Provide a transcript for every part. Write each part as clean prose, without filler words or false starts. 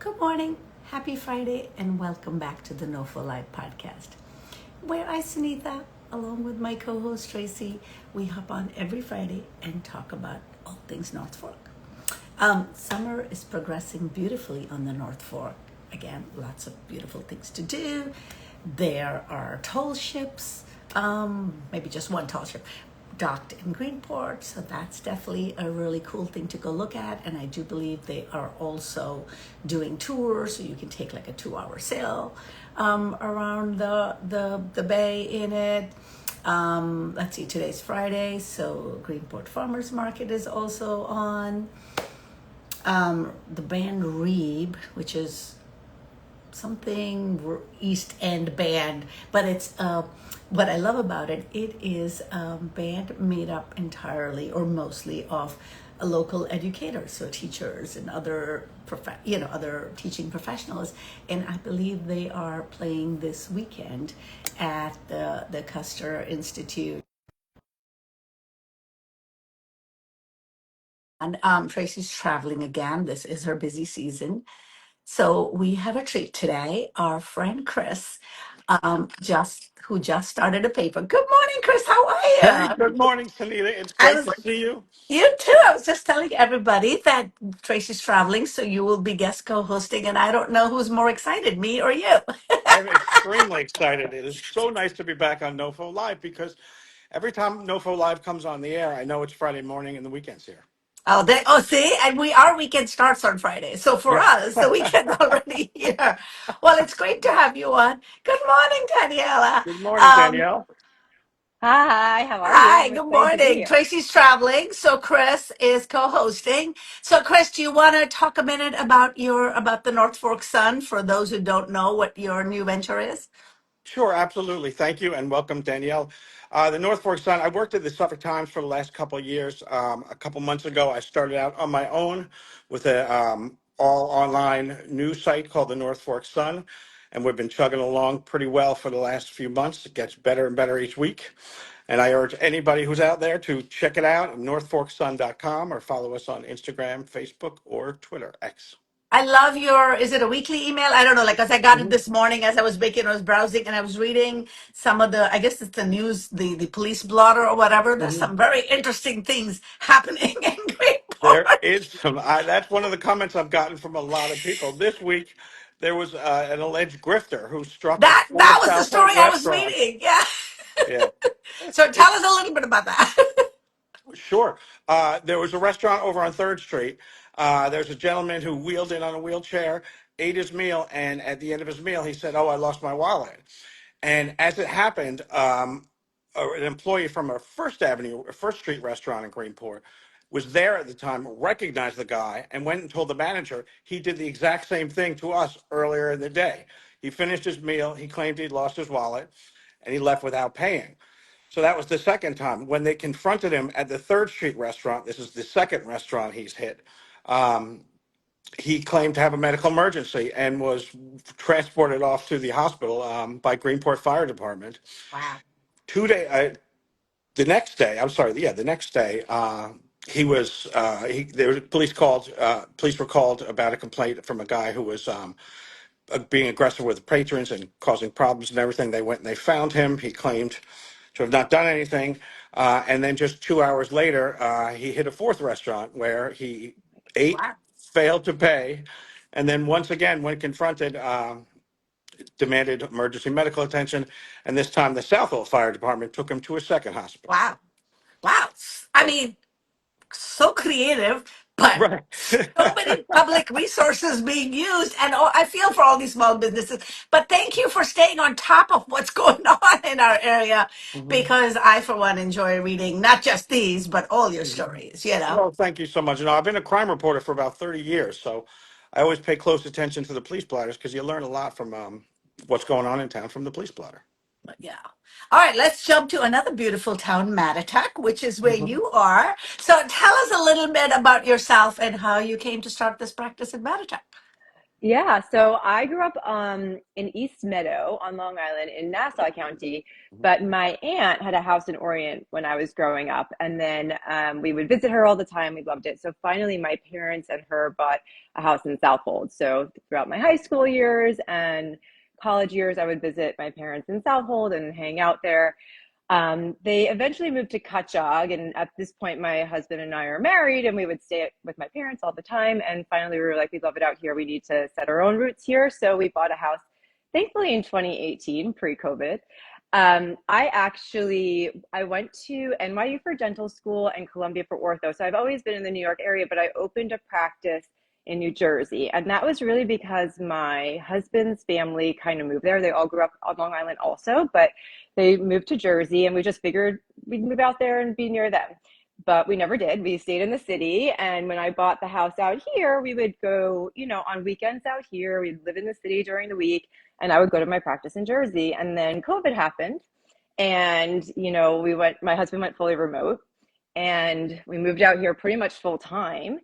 Good morning, happy Friday, and welcome back to the NOFO Live podcast, where I, Sunitha, along with my co-host Tracy, we hop on every Friday and talk about all things North Fork. Summer is progressing beautifully on the North Fork. Again, lots of beautiful things to do. There are tall ships, maybe just one tall ship, docked in Greenport, so that's definitely a really cool thing to go look at. And I do believe they are also doing tours, so you can take like a 2-hour sail around the bay in it. Let's see, today's Friday, so Greenport Farmers Market is also on. The band Reeb, which is something East End band, but it's what I love about it. It is a band made up entirely or mostly of local educators, so teachers and other other teaching professionals. And I believe they are playing this weekend at the Custer Institute. And Tracy's traveling again. This is her busy season. So we have a treat today. Our friend Chris, who just started a paper. Good morning, Chris. How are Hey, you? good morning, Sunita. It's I great was to see you. You too. I was just telling everybody that Tracy's traveling, so you will be guest co-hosting, and I don't know who's more excited, me or you. I'm extremely excited. It is so nice to be back on NoFo Live because every time NoFo Live comes on the air, I know it's Friday morning and the weekend's here. See, and our weekend starts on Friday. So for Yeah. us, the weekend's already here. Well, it's great to have you on. Good morning, Daniela. Good morning, Um, Danielle. Hi, how are you? Hi, I'm good excited to be morning. here. Tracy's traveling, so Chris is co-hosting. So Chris, do you want to talk a minute about the North Fork Sun for those who don't know what your new venture is? Sure, absolutely. Thank you and welcome, Danielle. The North Fork Sun, I worked at the Suffolk Times for the last couple of years. A couple months ago, I started out on my own with a all online news site called the North Fork Sun, and we've been chugging along pretty well for the last few months. It gets better and better each week. And I urge anybody who's out there to check it out at northforksun.com or follow us on Instagram, Facebook, or Twitter, X. I love is it a weekly email? I don't know, like, as I got it this morning as I was baking, I was browsing and I was reading some of I guess it's the news, the police blotter or whatever. There's Mhm. some very interesting things happening in There Greenport. is some. That's one of the comments I've gotten from a lot of people this week. There was an alleged grifter who struck four That was the South End story I was restaurants. reading. Yeah. Yeah, So tell us it's a little bit about that. sure. There was a restaurant over on Third Street. There's a gentleman who wheeled in on a wheelchair, ate his meal, and at the end of his meal, he said, "Oh, I lost my wallet." And as it happened, an employee from a First Street restaurant in Greenport was there at the time, recognized the guy, and went and told the manager he did the exact same thing to us earlier in the day. He finished his meal, he claimed he'd lost his wallet, and he left without paying. So that was the second time. When they confronted him at the Third Street restaurant, this is the second restaurant he's hit. Um, he claimed to have a medical emergency and was transported off to the hospital by Greenport Fire Department. Wow. 2 day, the next day, I'm sorry, yeah, the next day, he was there was police were called about a complaint from a guy who was being aggressive with patrons and causing problems and everything. They went and they found him. He claimed to have not done anything, and then just 2 hours later, he hit a fourth restaurant where he ate, Wow. failed to pay, and then once again, when confronted, demanded emergency medical attention. And this time, the Southwell Fire Department took him to a second hospital. Wow. Wow. I So, mean, so creative, but right. so many public resources being used. And I feel for all these small businesses. But thank you for staying on top of what's going on in our area, Mhm. because I, for one, enjoy reading not just these, but all your stories. Well, thank you so much. I've been a crime reporter for about 30 years, so I always pay close attention to the police blotters because you learn a lot from what's going on in town from the police blotter. But yeah. All right, let's jump to another beautiful town, Mattituck, which is where Mhm. you are. So tell us a little bit about yourself and how you came to start this practice in Mattituck. Yeah, so I grew up in East Meadow on Long Island in Nassau County, but my aunt had a house in Orient when I was growing up, and then we would visit her all the time. We loved it. So finally, my parents and her bought a house in Southold. So throughout my high school years and college years, I would visit my parents in Southold and hang out there. They eventually moved to Cutchogue, and at this point, my husband and I are married, and we would stay with my parents all the time. And finally, we were like, we love it out here. We need to set our own roots here. So we bought a house, thankfully in 2018, pre-COVID. I went to NYU for dental school and Columbia for ortho. So I've always been in the New York area, but I opened a practice in New Jersey. And that was really because my husband's family kind of moved there. They all grew up on Long Island also, but they moved to Jersey, and we just figured we'd move out there and be near them. But we never did. We stayed in the city. And when I bought the house out here, we would go, on weekends out here. We'd live in the city during the week, and I would go to my practice in Jersey. And then COVID happened. And, my husband went fully remote, and we moved out here pretty much full time.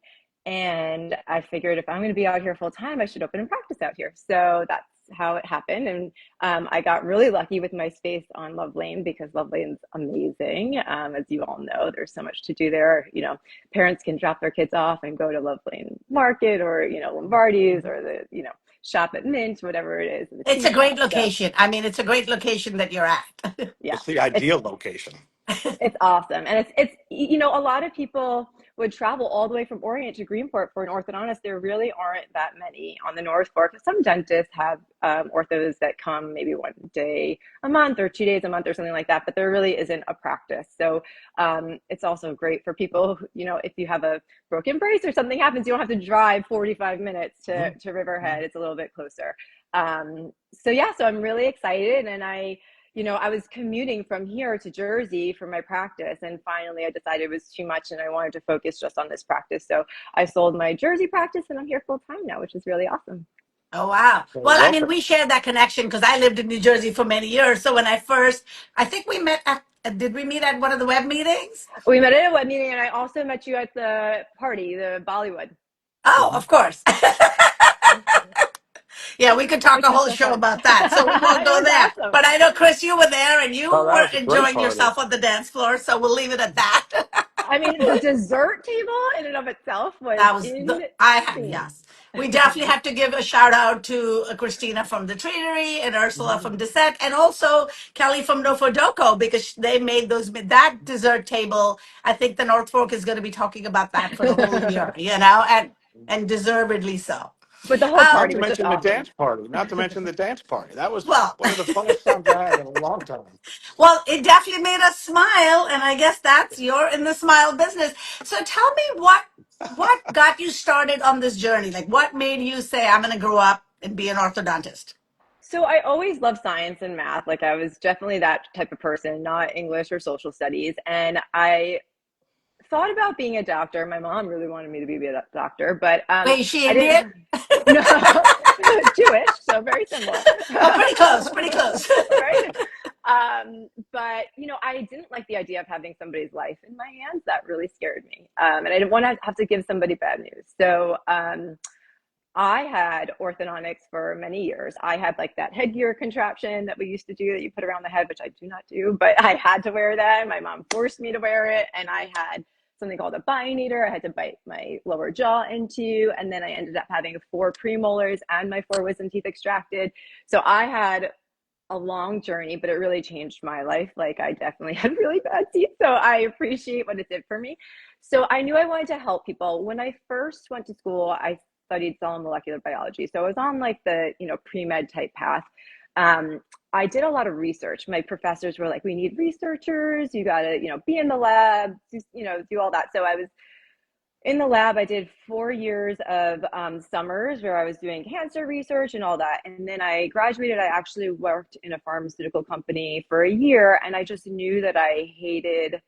And I figured if I'm going to be out here full time, I should open a practice out here. So that's how it happened. And I got really lucky with my space on Love Lane because Love Lane's amazing. As you all know, there's so much to do there. Parents can drop their kids off and go to Love Lane Market or, Lombardi's or shop at Mint, whatever it is, the It's tea a great shop. So location. I mean, it's a great location that you're at. yeah, It's the it's ideal location. it's awesome. And it's a lot of people would travel all the way from Orient to Greenport for an orthodontist. There really aren't that many on the North Fork. Some dentists have orthos that come maybe one day a month or 2 days a month or something like that, but there really isn't a practice. So it's also great for people, if you have a broken brace or something happens, you don't have to drive 45 minutes to Riverhead. It's a little bit closer. So I'm really excited, and I was commuting from here to Jersey for my practice, and finally I decided it was too much and I wanted to focus just on this practice. So I sold my Jersey practice and I'm here full time now, which is really awesome. Oh, wow. So Well, I mean, welcome. we shared that connection because I lived in New Jersey for many years. So when I think we met did we meet at one of the web meetings? We met at a web meeting, and I also met you at the party, the Bollywood, Oh, of course. Yeah, we could talk which a was whole so show fun. about that. So we won't It go was there. awesome. But I know, Chris, you were there and Oh, you that were was a great enjoying party. yourself on the dance floor. So we'll leave it at that. I mean, the dessert table in and of itself was That was I had, insane. yes. We definitely have to give a shout out to Christina from the Treatery and Ursula Mhm. from Dissect and also Kelly from NOFO Doko because they made that dessert table. I think the North Fork is going to be talking about that for the whole year, and deservedly so. But the whole Not Um, party to was just mention the awesome. dance party. Not to mention the dance party. That was well, one of the funnest times I had in a long time. well, it definitely made us smile, and I guess you're in the smile business. So tell me what got you started on this journey? Like what made you say I'm going to grow up and be an orthodontist? So I always loved science and math. Like I was definitely that type of person, not English or social studies. And I thought about being a doctor. My mom really wanted me to be a doctor, but Wait, is she I Indian? didn't. No, Jewish, so very similar. Oh, pretty close, pretty close. Right? But I didn't like the idea of having somebody's life in my hands. That really scared me, and I didn't want to have to give somebody bad news. So I had orthodontics for many years. I had like that headgear contraption that we used to do that you put around the head, which I do not do, but I had to wear that. My mom forced me to wear it. And I had something called a bionator. I had to bite my lower jaw into, and then I ended up having 4 premolars and my 4 wisdom teeth extracted. So I had a long journey, but it really changed my life. Like I definitely had really bad teeth. So I appreciate what it did for me. So I knew I wanted to help people. When I first went to school, I studied cell and molecular biology. So I was on like the, pre-med type path. I did a lot of research. My professors were like, we need researchers. You got to, be in the lab, do all that. So I was in the lab. I did 4 years of summers where I was doing cancer research and all that. And then I graduated. I actually worked in a pharmaceutical company for a year. And I just knew that I hated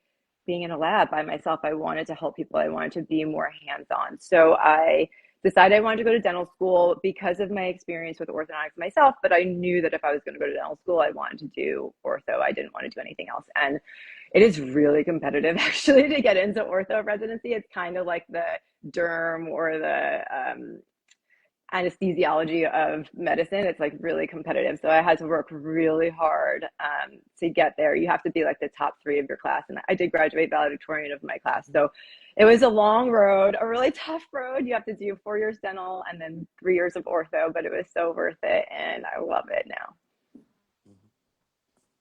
being in a lab by myself. I wanted to help people. I wanted to be more hands-on. So I decided I wanted to go to dental school because of my experience with orthodontics myself. But I knew that if I was going to go to dental school, I wanted to do ortho. I didn't want to do anything else. And it is really competitive actually to get into ortho residency. It's kind of like the derm or the anesthesiology of medicine. It's like really competitive. So I had to work really hard to get there. You have to be like the top three of your class. And I did graduate valedictorian of my class. So it was a long road, a really tough road. You have to do 4 years dental and then 3 years of ortho, but it was so worth it. And I love it now.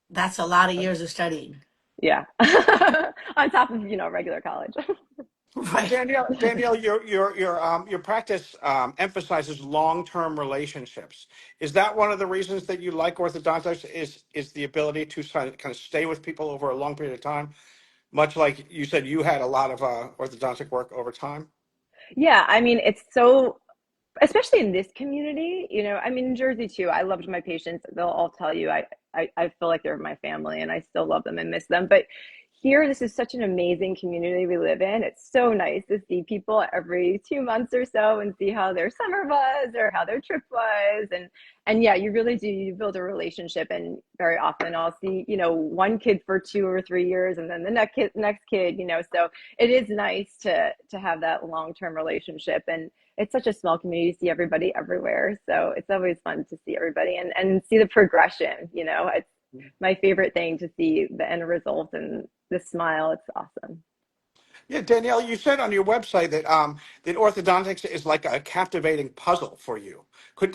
That's a lot of years of studying. Yeah. On top of, regular college. Now, Right. Danielle, your practice emphasizes long-term relationships. Is that one of the reasons that you like orthodontics? Is the ability to kind of stay with people over a long period of time? Much like you said, you had a lot of orthodontic work over time. Yeah. I mean, it's so, especially in this community, I mean, in Jersey too, I loved my patients. They'll all tell you, I feel like they're my family and I still love them and miss them. But here, this is such an amazing community we live in. It's so nice to see people every 2 months or so and see how their summer was or how their trip was. And yeah, you really do. You build a relationship, and very often I'll see, one kid for 2 or 3 years and then the next kid, so it is nice to have that long-term relationship. And it's such a small community. You see everybody everywhere. So it's always fun to see everybody and see the progression. It's my favorite thing to see the end result and the smile. It's awesome. Yeah, Danielle, you said on your website that orthodontics is like a captivating puzzle for you.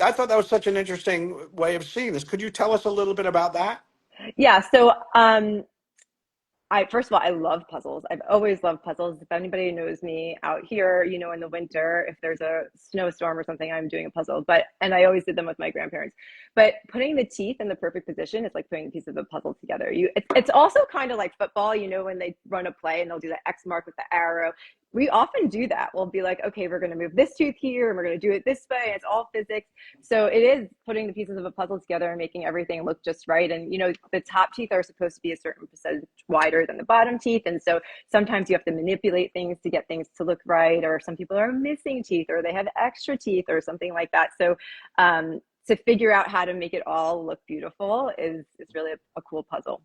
I thought that was such an interesting way of seeing this. Could you tell us a little bit about that? Yeah. So, I first of all, I love puzzles. I've always loved puzzles. If anybody knows me out here, in the winter, if there's a snowstorm or something, I'm doing a puzzle. And I always did them with my grandparents. But putting the teeth in the perfect position is like putting pieces of a puzzle together. It's also kind of like football, when they run a play and they'll do the X mark with the arrow. We often do that. We'll be like, okay, we're going to move this tooth here and we're going to do it this way. It's all physics. So it is putting the pieces of a puzzle together and making everything look just right. And, the top teeth are supposed to be a certain percentage wider than the bottom teeth. And so sometimes you have to manipulate things to get things to look right. Or some people are missing teeth or they have extra teeth or something like that. So to figure out how to make it all look beautiful is really a cool puzzle.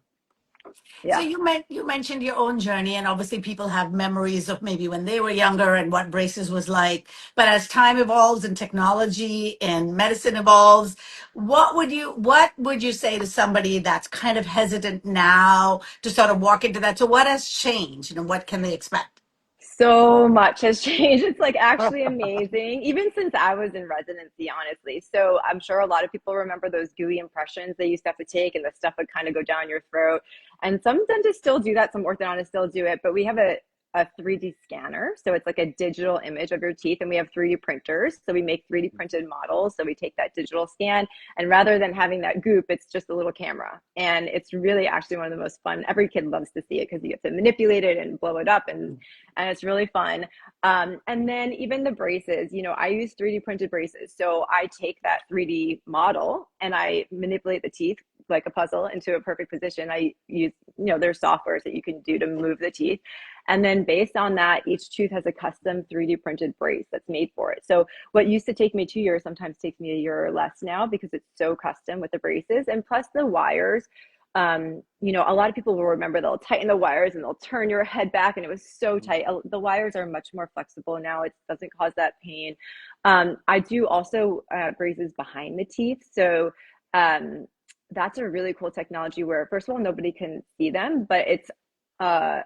So Yeah. you mentioned your own journey, and obviously people have memories of maybe when they were younger and what braces was like. But as time evolves and technology and medicine evolves, what would you say to somebody that's kind of hesitant now to sort of walk into that? So what has changed, and what can they expect? So much has changed. It's like actually amazing, even since I was in residency, honestly. So I'm sure a lot of people remember those gooey impressions they used to have to take, and the stuff would kind of go down your throat. And some dentists still do that, some orthodontists still do it, but we have a 3D scanner. So it's like a digital image of your teeth, and we have 3D printers. So we make 3D printed models. So we take that digital scan, and rather than having that goop, it's just a little camera. And it's really actually one of the most fun. Every kid loves to see it because you get to manipulate it and blow it up, and it's really fun. And then even the braces, I use 3D printed braces. So I take that 3D model and I manipulate the teeth like a puzzle into a perfect position. I use, there's softwares that you can do to move the teeth. And then based on that, each tooth has a custom 3D printed brace that's made for it. So what used to take me 2 years sometimes takes me a year or less now because it's so custom with the braces. And plus the wires, a lot of people will remember they'll tighten the wires and they'll turn your head back, and it was so tight. The wires are much more flexible now. It doesn't cause that pain. I do also braces behind the teeth. So that's a really cool technology where, first of all, nobody can see them, but it's a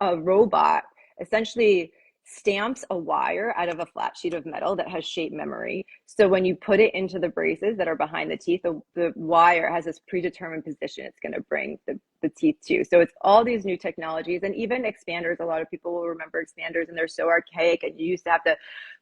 robot essentially stamps a wire out of a flat sheet of metal that has shape memory. So when you put it into the braces that are behind the teeth, the wire has this predetermined position it's going to bring the teeth to. So it's all these new technologies, and even expanders. A lot of people will remember expanders, and they're so archaic, and you used to have to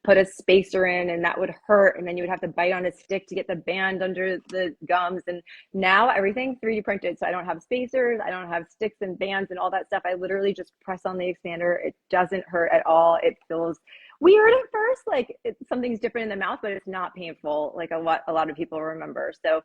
put a spacer in and that would hurt, and then you would have to bite on a stick to get the band under the gums. And now everything's 3D printed, so I don't have spacers, I don't have sticks and bands and all that stuff. I literally just press on the expander. It doesn't hurt at all. It feels weird at first, like something's different in the mouth, but it's not painful like a lot of people remember. So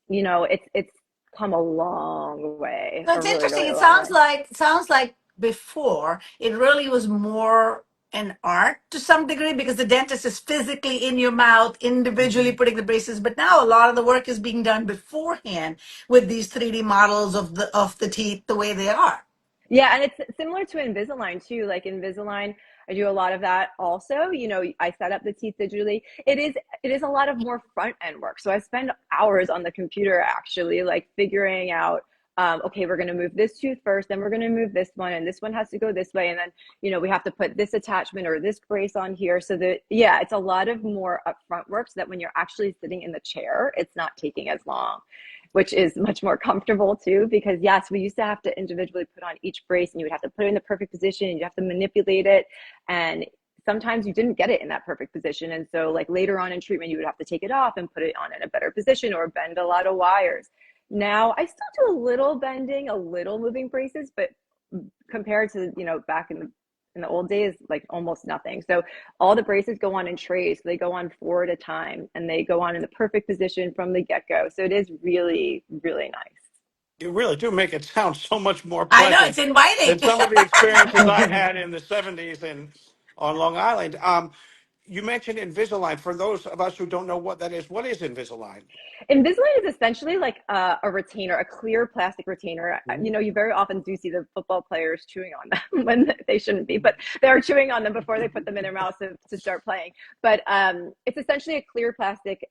it's come a long way, So a it's really, interesting. really It long way. sounds like before it really was more an art to some degree because the dentist is physically in your mouth, individually putting the braces. But now a lot of the work is being done beforehand with these 3D models of the teeth the way they are. Yeah, and it's similar to Invisalign too. Like Invisalign, I do a lot of that also. I set up the teeth digitally. It is a lot of more front end work. So I spend hours on the computer actually, like figuring out, okay, we're going to move this tooth first, then we're going to move this one, and this one has to go this way. And then, we have to put this attachment or this brace on here. So that, yeah, it's a lot of more upfront work so that when you're actually sitting in the chair, it's not taking as long, which is much more comfortable too, because yes, we used to have to individually put on each brace and you would have to put it in the perfect position and you have to manipulate it. And sometimes you didn't get it in that perfect position. And so like later on in treatment, you would have to take it off and put it on in a better position or bend a lot of wires. Now I still do a little bending, a little moving braces, but compared to, back in the old days, like almost nothing. So all the braces go on in trays. So they go on 4 at a time and they go on in the perfect position from the get-go. So it is really, really nice. You really do make it sound so much more I know, pleasant it's inviting. than some of the experiences I had in the 70s and on Long Island. You mentioned Invisalign. For those of us who don't know what that is, what is Invisalign? Invisalign is essentially like a retainer, a clear plastic retainer. You very often do see the football players chewing on them when they shouldn't be, but they're chewing on them before they put them in their mouth to start playing. But it's essentially a clear plastic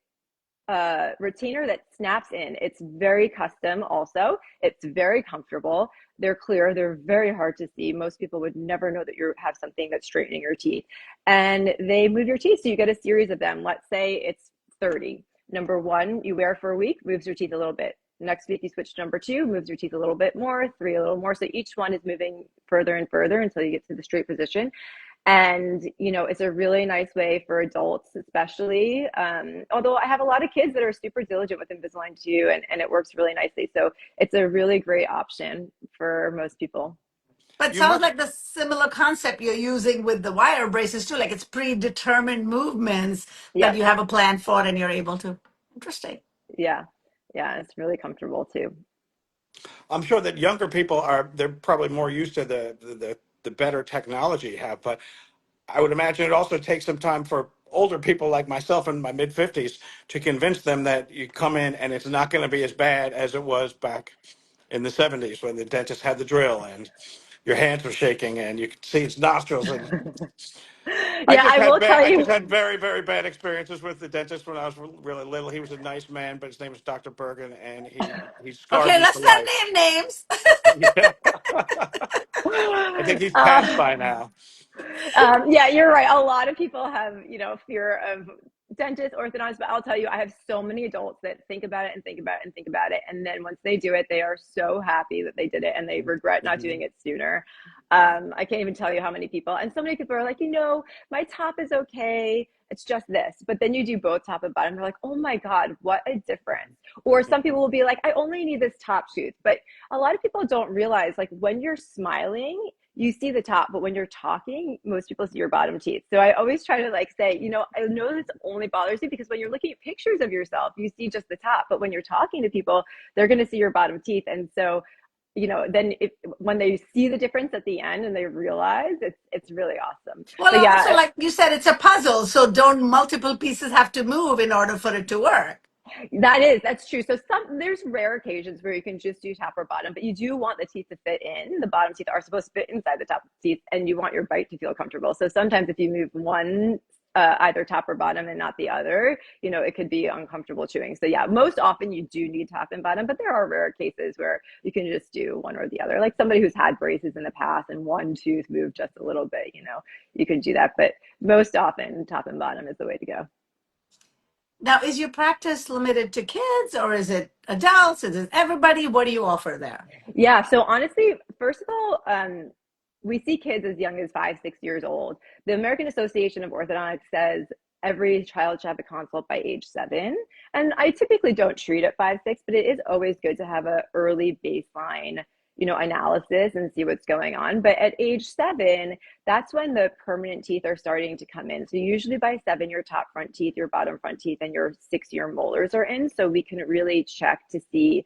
retainer that snaps in. It's very custom also. It's very comfortable. They're clear. They're very hard to see. Most people would never know that you have something that's straightening your teeth. And they move your teeth. So you get a series of them. Let's say it's 30. Number 1, you wear for a week, moves your teeth a little bit. Next week, you switch to number 2, moves your teeth a little bit more, 3 a little more. So each one is moving further and further until you get to the straight position. And, it's a really nice way for adults, especially. Although I have a lot of kids that are super diligent with Invisalign too, and it works really nicely. So it's a really great option for most people. But You sounds must. like the similar concept you're using with the wire braces too. Like it's predetermined movements that Yep. you have a plan for and you're able to. Interesting. Yeah. Yeah. It's really comfortable too. I'm sure that younger people they're probably more used to the better technology you have, but I would imagine it also takes some time for older people like myself in my mid 50s to convince them that you come in and it's not going to be as bad as it was back in the 70s when the dentist had the drill and your hands were shaking and you could see his nostrils. And Yeah, I will tell I just you. had very, very bad experiences with the dentist when I was really little. He was a nice man, but his name was Dr. Bergen, and he scarred Okay, me let's for not life. name names. Yeah. I think he's passed by now. Yeah, you're right. A lot of people have, fear of dentists, orthodontists, but I'll tell you, I have so many adults that think about it and think about it and think about it. And then once they do it, they are so happy that they did it and they regret not doing it sooner. I can't even tell you how many people, and so many people are like, my top is okay. It's just this. But then you do both top and bottom. They're like, oh my God, what a difference. Or some people will be like, I only need this top tooth. But a lot of people don't realize, like, when you're smiling, you see the top, but when you're talking, most people see your bottom teeth. So I always try to say, I know this only bothers you because when you're looking at pictures of yourself, you see just the top, but when you're talking to people, they're going to see your bottom teeth. And so, then when they see the difference at the end and they realize, it's really awesome. Well, But also, yeah, like you said, it's a puzzle. So don't multiple pieces have to move in order for it to work? that's true. So there's rare occasions where you can just do top or bottom, but you do want the teeth to fit in. The bottom teeth are supposed to fit inside the top teeth, and you want your bite to feel comfortable. So sometimes if you move one, either top or bottom and not the other, it could be uncomfortable chewing. So yeah, most often you do need top and bottom, but there are rare cases where you can just do one or the other. Like somebody who's had braces in the past and one tooth moved just a little bit, you can do that. But most often top and bottom is the way to go. Now, is your practice limited to kids or is it adults? Is it everybody? What do you offer there? Yeah. So honestly, first of all, we see kids as young as 5, 6 years old. The American Association of Orthodontics says every child should have a consult by age 7. And I typically don't treat at 5, 6, but it is always good to have an early baseline, analysis and see what's going on. But at age 7, that's when the permanent teeth are starting to come in. So usually by 7, your top front teeth, your bottom front teeth, and your 6-year molars are in. So we can really check to see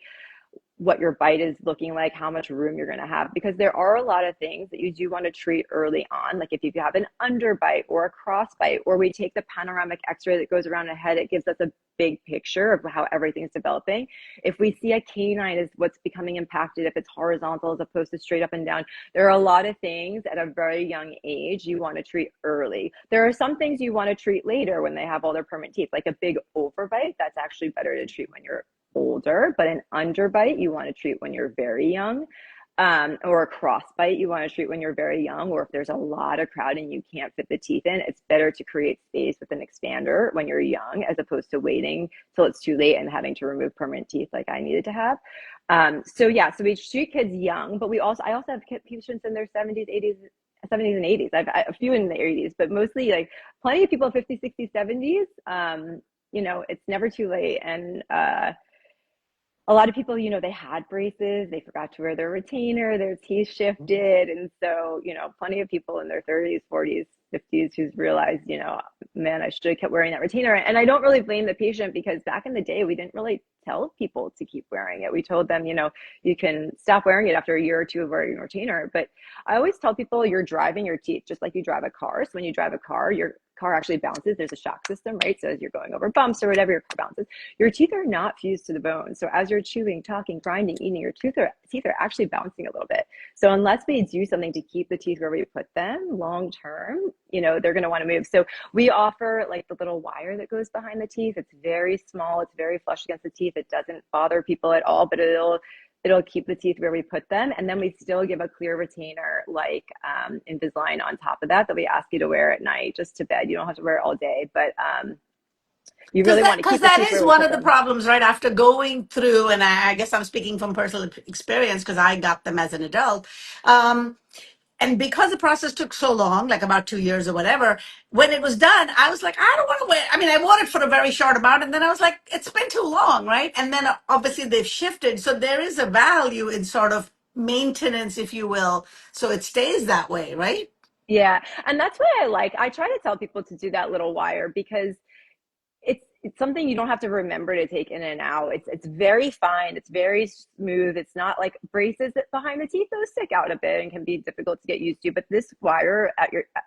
what your bite is looking like, how much room you're going to have, because there are a lot of things that you do want to treat early on. Like if you have an underbite or a cross bite, or we take the panoramic x-ray that goes around the head, it gives us a big picture of how everything's developing. If we see a canine is what's becoming impacted, if it's horizontal as opposed to straight up and down, there are a lot of things at a very young age you want to treat early. There are some things you want to treat later when they have all their permanent teeth, like a big overbite. That's actually better to treat when you're older, but an underbite you want to treat when you're very young, or a crossbite you want to treat when you're very young, or if there's a lot of crowding you can't fit the teeth in, it's better to create space with an expander when you're young, as opposed to waiting till it's too late and having to remove permanent teeth like I needed to have. So we treat kids young, but I also have patients in their 70s, 80s, 70s and 80s. I've a few in the 80s, but mostly like plenty of people 50s, 60s, 70s. It's never too late. And a lot of people, they had braces, they forgot to wear their retainer, their teeth shifted. And so, plenty of people in their 30s, 40s, 50s who's realized, man, I should have kept wearing that retainer. And I don't really blame the patient, because back in the day, we didn't really tell people to keep wearing it. We told them, you can stop wearing it after a year or two of wearing a retainer. But I always tell people, you're driving your teeth just like you drive a car. So when you drive a car, your car actually bounces. There's a shock system, right? So as you're going over bumps or whatever, your car bounces. Your teeth are not fused to the bone. So as you're chewing, talking, grinding, eating, your teeth are actually bouncing a little bit. So unless we do something to keep the teeth where we put them long term, they're going to want to move. So we offer like the little wire that goes behind the teeth. It's very small. It's very flush against the teeth. It doesn't bother people at all, but it'll keep the teeth where we put them. And then we still give a clear retainer like Invisalign on top of that we ask you to wear at night, just to bed. You don't have to wear it all day, but you really want to Because keep the that teeth is where we one put of the them. problems, right? After going through, and I guess I'm speaking from personal experience because I got them as an adult. And because the process took so long, like about 2 years or whatever, when it was done, I was like, I don't want to wait. I mean, I wore it for a very short amount, and then I was like, it's been too long, right? And then obviously they've shifted. So there is a value in sort of maintenance, if you will, so it stays that way, right? Yeah. And that's why I try to tell people to do that little wire, because it's something you don't have to remember to take in and out. It's very fine. It's very smooth. It's not like braces that behind the teeth, those stick out a bit and can be difficult to get used to. But this wire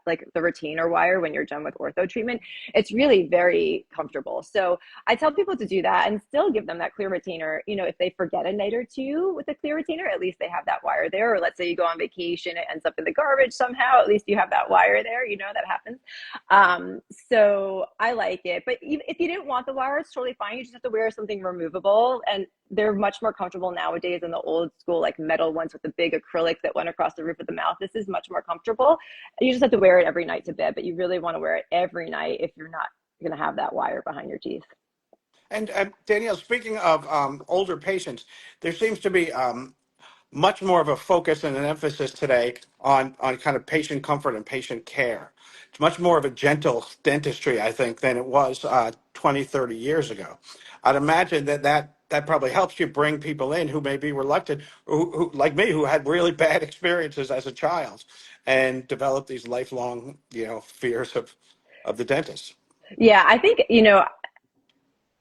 like the retainer wire, when you're done with ortho treatment, it's really very comfortable. So I tell people to do that and still give them that clear retainer. If they forget a night or two with a clear retainer, at least they have that wire there. Or let's say you go on vacation, it ends up in the garbage somehow, at least you have that wire there. That happens. So I like it. But if you didn't want the wire, it's totally fine. You just have to wear something removable, and they're much more comfortable nowadays than the old school like metal ones with the big acrylic that went across the roof of the mouth. This is much more comfortable. You just have to wear it every night to bed, but you really want to wear it every night if you're not going to have that wire behind your teeth. And Danielle, speaking of older patients, there seems to be much more of a focus and an emphasis today on kind of patient comfort and patient care. It's much more of a gentle dentistry, I think, than it was 20, 30 years ago. I'd imagine that probably helps you bring people in who may be reluctant, who like me, who had really bad experiences as a child and developed these lifelong, fears of the dentist. Yeah, I think,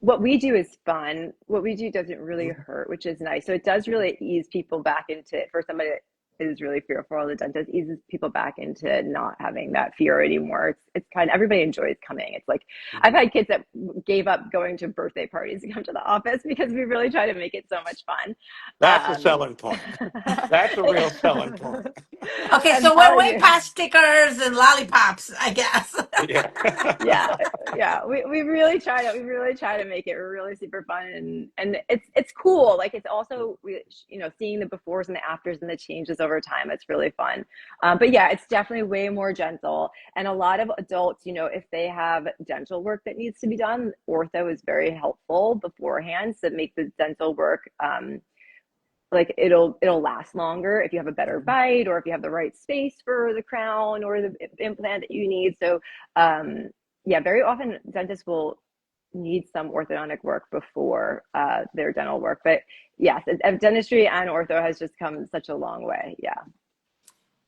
what we do is fun. What we do doesn't really hurt, which is nice. So it does really ease people back into, for somebody that is really fearful of the dentist, eases people back into not having that fear anymore. It's kind of, everybody enjoys coming. It's like, I've had kids that gave up going to birthday parties to come to the office because we really try to make it so much fun. That's a selling point. That's a real selling point. Okay, I'm so we're telling way you. past stickers and lollipops, I guess. Yeah. Yeah, we really try to make it really super fun, and it's cool. Like, it's also, seeing the befores and the afters and the changes over time. It's really fun. But yeah, it's definitely way more gentle. And a lot of adults, if they have dental work that needs to be done, ortho is very helpful beforehand to make the dental work like it'll last longer if you have a better bite, or if you have the right space for the crown or the implant that you need. So yeah, very often dentists will need some orthodontic work before their dental work. But yes, dentistry and ortho has just come such a long way. Yeah.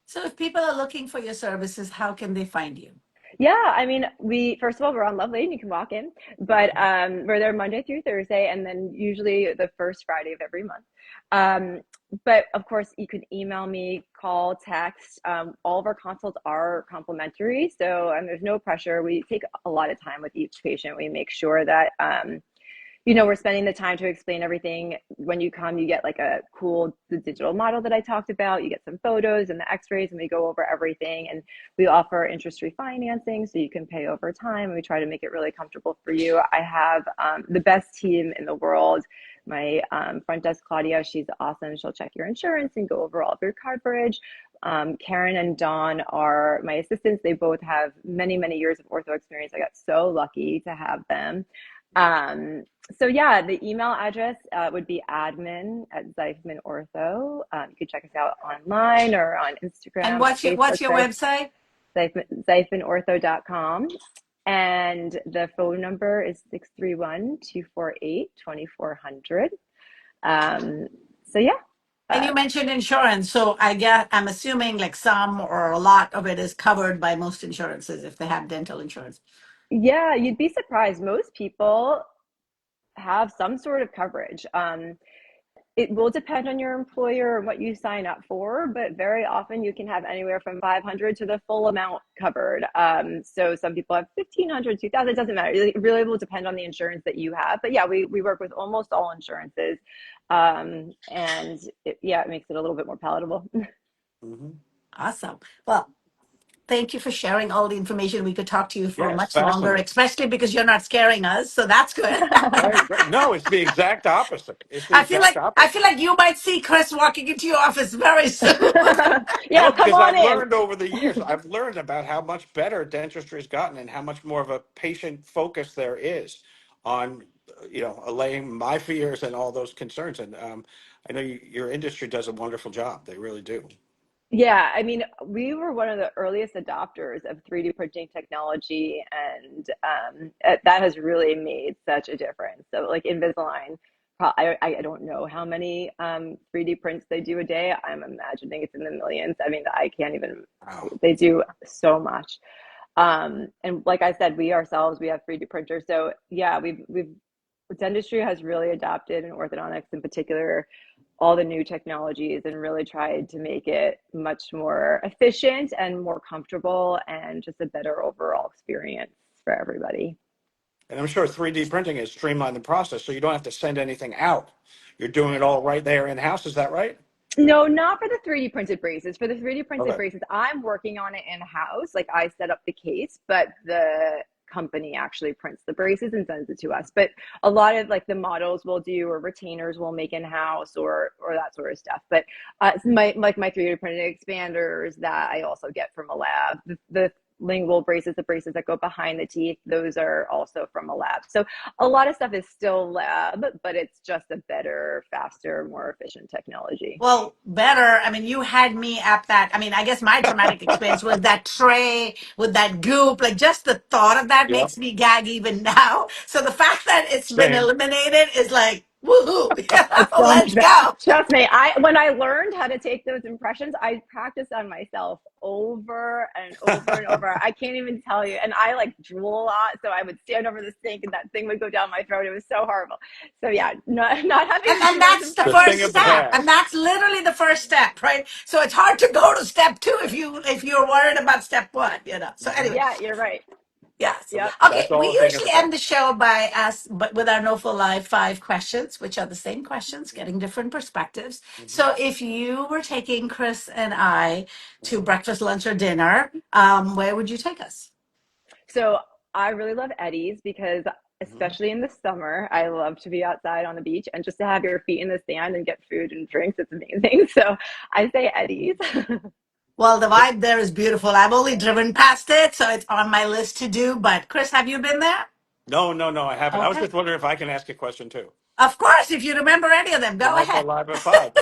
So if people are looking for your services, how can they find you? Yeah, I mean, we first of all, we're on Love Lane. You can walk in, but we're there Monday through Thursday, and then usually the first Friday of every month. Um, but of course, you can email me, call, text. All of our consults are complimentary, so there's no pressure. We take a lot of time with each patient. We make sure that we're spending the time to explain everything. When you come, you get like a cool the digital model that I talked about. You get some photos and the x-rays, and we go over everything. And we offer interest-free financing, so you can pay over time. And we try to make it really comfortable for you. I have the best team in the world. My front desk, Claudia, she's awesome. She'll check your insurance and go over all of your coverage. Karen and Dawn are my assistants. They both have many, many years of ortho experience. I got so lucky to have them. Um, so yeah, the email address would be admin@Zeifman Ortho. You can check us out online or on And Instagram, what's Facebook, your website? ZeifmanOrtho.com. And the phone number is 631-248-2400. So yeah. And you mentioned insurance, so I'm assuming like some or a lot of it is covered by most insurances if they have dental insurance. Yeah, you'd be surprised. Most people have some sort of coverage. It will depend on your employer and what you sign up for, but very often you can have anywhere from 500 to the full amount covered. So some people have 1,500, 2,000, it doesn't matter. It really will depend on the insurance that you have. But yeah, we work with almost all insurances. And it makes it a little bit more palatable. Hmm. Awesome. Well, thank you for sharing all the information. We could talk to you for Yeah, it's much longer, fascinating. especially because you're not scaring us. So that's good. Right, right. No, it's the exact opposite. It's the I feel exact like I opposite. feel like you might see Chris walking into your office very soon. Yeah, No, come because on I've in. learned over the years, I've learned about how much better dentistry's gotten and how much more of a patient focus there is on, allaying my fears and all those concerns. And I know your industry does a wonderful job. They really do. Yeah, I mean, we were one of the earliest adopters of 3D printing technology, and that has really made such a difference. So, like Invisalign, I don't know how many 3D prints they do a day. I'm imagining it's in the millions. I mean, I can't even, Wow. they do so much. And like I said, we ourselves, we have 3D printers. So yeah, we've dentistry has really adopted, and orthodontics in particular, all the new technologies and really tried to make it much more efficient and more comfortable and just a better overall experience for everybody. And I'm sure 3D printing has streamlined the process, so you don't have to send anything out. You're doing it all right there in house. Is that right? No, not for the 3D printed braces. For the 3D printed Okay. braces, I'm working on it in house. Like I set up the case, but the company actually prints the braces and sends it to us. But a lot of like the models we'll do or retainers we'll make in house or that sort of stuff. But my 3D printed expanders that I also get from a lab. The lingual braces, the braces that go behind the teeth, those are also from a lab. So a lot of stuff is still lab, but it's just a better, faster, more efficient technology. Well, better. I mean, you had me at that. I mean, I guess my traumatic experience was that tray with that goop. Like, just the thought of that Yeah. makes me gag even now. So the fact that it's been Same. eliminated is like, woohoo! So Let's go. trust me, I when I learned how to take those impressions, I practiced on myself over and over and over. I can't even tell you. And I like drool a lot, so I would stand over the sink and that thing would go down my throat. It was so horrible. So yeah, not having to And do those that's the The first thing of impressions. the step. And past. that's literally the first step, right? So it's hard to go to step two if you're worried about step one. So anyway. Yeah, you're right. Yes. Yep. Okay. That's We all a thing of the usually end the past. show by but with our No for Live 5 questions, which are the same questions, getting different perspectives. Hmm. So if you were taking Chris and I to breakfast, lunch, or dinner, where would you take us? So I really love Eddie's because Hmm. especially in the summer, I love to be outside on the beach and just to have your feet in the sand and get food and drinks. It's amazing. So I say Eddie's. Well, the vibe there is beautiful. I've only driven past it, so it's on my list to do. But Chris, have you been there? No, no, no, I haven't. I was Okay. just wondering if I can ask a question too. Of course, if you remember any of them, The go No for ahead. Live at 5.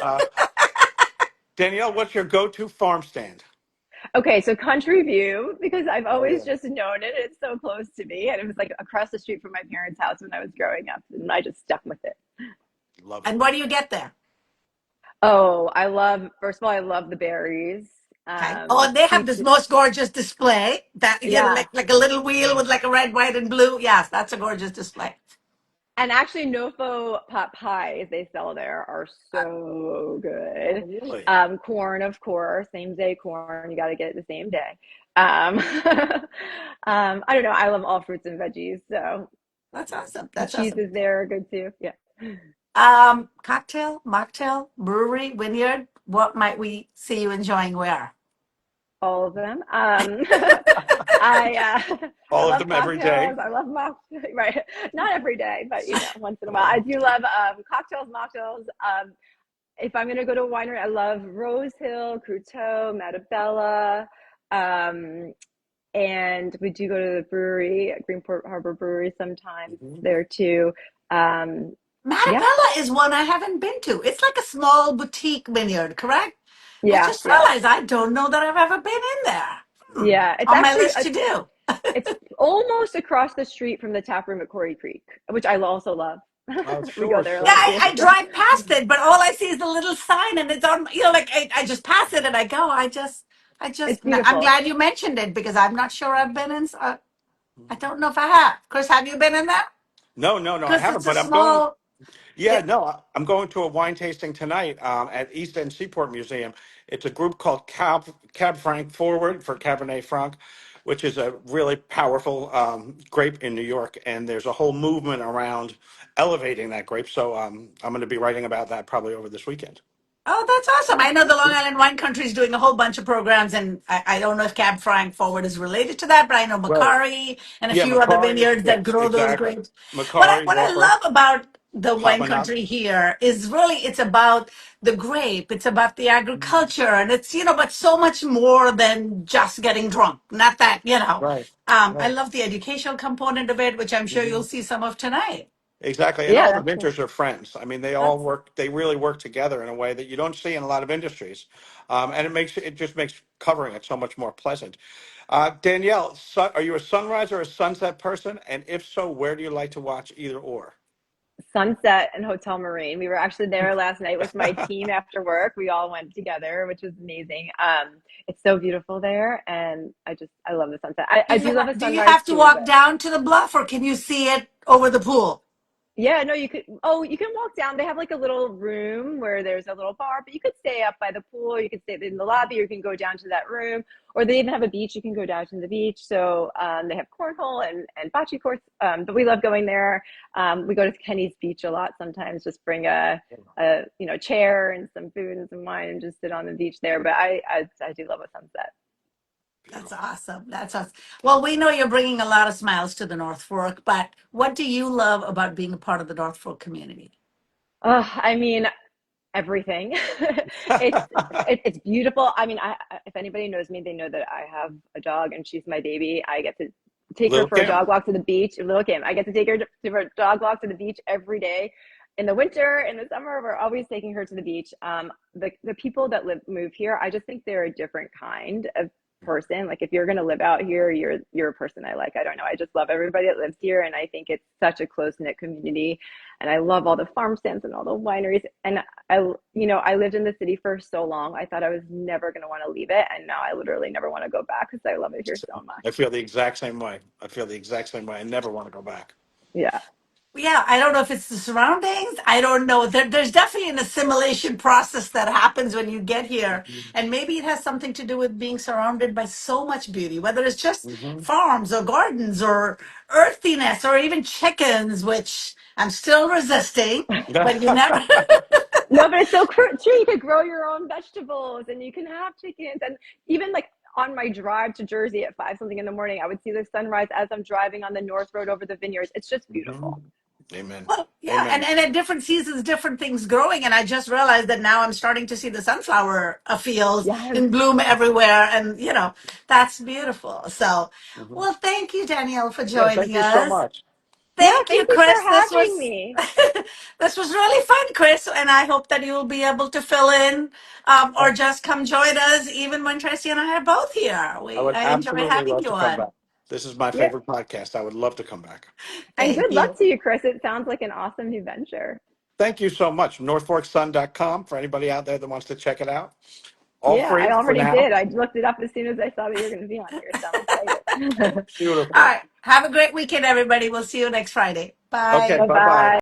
Danielle, what's your go-to farm stand? Okay, so Country View, because I've Oh always yeah, just known it. It's so close to me. And it was like across the street from my parents' house when I was growing up. And I just stuck with it. love it. And what do you get there? Oh, first of all, I love the berries. Okay. Oh, and they have this Feature, most gorgeous display that, yeah. like a little wheel with like a red, white, and blue. Yes, that's a gorgeous display. And actually, NOFO pot pies they sell there are Uh, so Oh, good. really? Corn, of course, same day corn. You got to get it the same day. I don't know. I love all fruits and veggies, so That's awesome. the That's awesome. cheeses there are good too. Yeah, Cocktail, mocktail, brewery, vineyard. What might we see you enjoying where? all of them. I I All of love them every day. cocktails. I love mock right. Not every day, but once in a while. I do love cocktails, mocktails. If I'm gonna go to a winery, I love Rose Hill, Cruteau, Matabella. Um, and we do go to the brewery, Greenport Harbor Brewery sometimes Mhm. there too. Um, yeah, Matabella is one I haven't been to. It's like a small boutique vineyard, correct? I yeah, just yeah, realized I don't know that I've ever been in there. yeah. It's On my actually list to do. it's almost across the street from the tap room at Quarry Creek, which I also love. Oh, We go sure, there a Yeah, lot sure. too. I drive past it, but all I see is the little sign, and it's on. Like I just pass it and I go. It's I'm beautiful. glad you mentioned it because I'm not sure I've been in. I don't know if I have. Chris, have you been in there? No, no, no, I Because haven't, it's a but I'm going. small. Yeah, Yeah. no, I'm going to a wine tasting tonight at East End Seaport Museum. It's a group called Cab Franc Forward for Cabernet Franc, which is a really powerful grape in New York, and there's a whole movement around elevating that grape. So I'm going to be writing about that probably over this weekend. Oh, that's awesome. I know the Long Island Wine Country is doing a whole bunch of programs, and I don't know if Cab Franc Forward is related to that, but I know Right. Macari and a Yeah, few other Macari, vineyards that yes, grow those exactly. grapes. Macari, What I Wilbur, love about the wine Papanak. country here is really it's about the grape, it's about the agriculture, and it's but so much more than just getting drunk. Not that. Right, I right. love the educational component of it, which I'm sure you'll Mhm. see some of tonight. Exactly. And Yeah, all the that's cool. vintners are friends. I mean, they all That's work, they really work together in a way that you don't see in a lot of industries. And it just makes covering it so much more pleasant. Danielle, are you a sunrise or a sunset person? And if so, where do you like to watch either or? Sunset and Hotel Marine. We were actually there last night with my team after work. We all went together, which was amazing. It's so beautiful there, and I love the sunset. I do love a do you sunrise have to too, walk but down to the bluff, or can you see it over the pool? yeah, no, you could. Oh, you can walk down. They have like a little room where there's a little bar, but you could stay up by the pool. You could stay in the lobby, or you can go down to that room. Or they even have a beach. You can go down to the beach. So they have cornhole and bocce courts. But we love going there. We go to Kenny's Beach a lot sometimes. Just bring a chair and some food and some wine and just sit on the beach there. But I do love a sunset. That's Beautiful. awesome. That's awesome. Well, we know you're bringing a lot of smiles to the North Fork, but what do you love about being a part of the North Fork community? I mean, everything. it's it's beautiful. I mean, if anybody knows me, they know that I have a dog and she's my baby. I get to take her Little for a Kim. dog walk to the beach. Little Kim, I get to take her for a dog walk to the beach every day. In the winter, in the summer, we're always taking her to the beach. The people that move here, I just think they're a different kind of person. Like if you're going to live out here, you're a person I like. I don't know. I just love everybody that lives here, and I think it's such a close knit community. And I love all the farm stands and all the wineries. And I lived in the city for so long. I thought I was never going to want to leave it, and now I literally never want to go back because I love it here so I much. feel the exact same way. I feel the exact same way. I never want to go back. Yeah. Yeah, I don't know if it's the surroundings. I don't know. There's definitely an assimilation process that happens when you get here. And maybe it has something to do with being surrounded by so much beauty, whether it's just Hmm. farms or gardens or earthiness or even chickens, which I'm still resisting, but you never. No, but it's so true. You could grow your own vegetables and you can have chickens. And even like on my drive to Jersey at 5 something in the morning, I would see the sunrise as I'm driving on the North Road over the vineyards. It's just Hmm. beautiful. Amen. Well, yeah, Amen. and at different seasons, different things growing. And I just realized that now I'm starting to see the sunflower fields Yes. in bloom everywhere. And, that's beautiful. So, Hmm. well, thank you, Danielle, for Yeah, thank joining you so us. much. Yeah. Thank you, Thank you for Chris. This having was. me. This was really fun, Chris, and I hope that you'll be able to fill in or just come join us even when Tracy and I are both here. I would I enjoyed absolutely having love you to come on. back. This is my Yeah. favorite podcast. I would love to come back. And Thank good luck you. to you, Chris. It sounds like an awesome new venture. Thank you so much. NorthforkSun.com for anybody out there that wants to check it out. All Yeah, I free for already now. did. I looked it up as soon as I saw that you were going to be on here, so I'm excited. All Beautiful. right. Have a great weekend, everybody. We'll see you next Friday. Okay, Bye. bye bye. Bye-bye.